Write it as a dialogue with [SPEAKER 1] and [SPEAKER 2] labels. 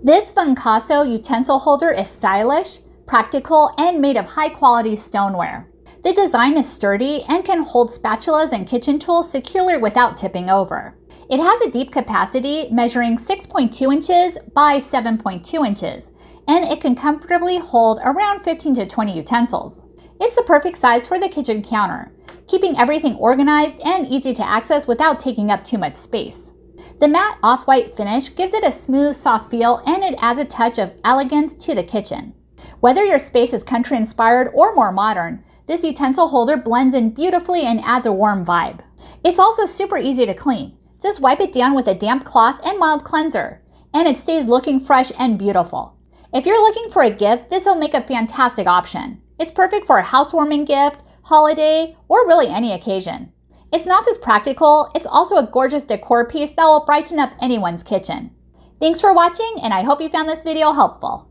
[SPEAKER 1] This Funcaso utensil holder is stylish, practical, and made of high-quality stoneware. The design is sturdy and can hold spatulas and kitchen tools securely without tipping over. It has a deep capacity measuring 6.2 inches by 7.2 inches, and it can comfortably hold around 15 to 20 utensils. It's the perfect size for the kitchen counter, keeping everything organized and easy to access without taking up too much space. The matte off-white finish gives it a smooth, soft feel, and it adds a touch of elegance to the kitchen. Whether your space is country-inspired or more modern, this utensil holder blends in beautifully and adds a warm vibe. It's also super easy to clean. Just wipe it down with a damp cloth and mild cleanser, and it stays looking fresh and beautiful. If you're looking for a gift, this will make a fantastic option. It's perfect for a housewarming gift, holiday, or really any occasion. It's not just practical, it's also a gorgeous decor piece that will brighten up anyone's kitchen. Thanks for watching, and I hope you found this video helpful.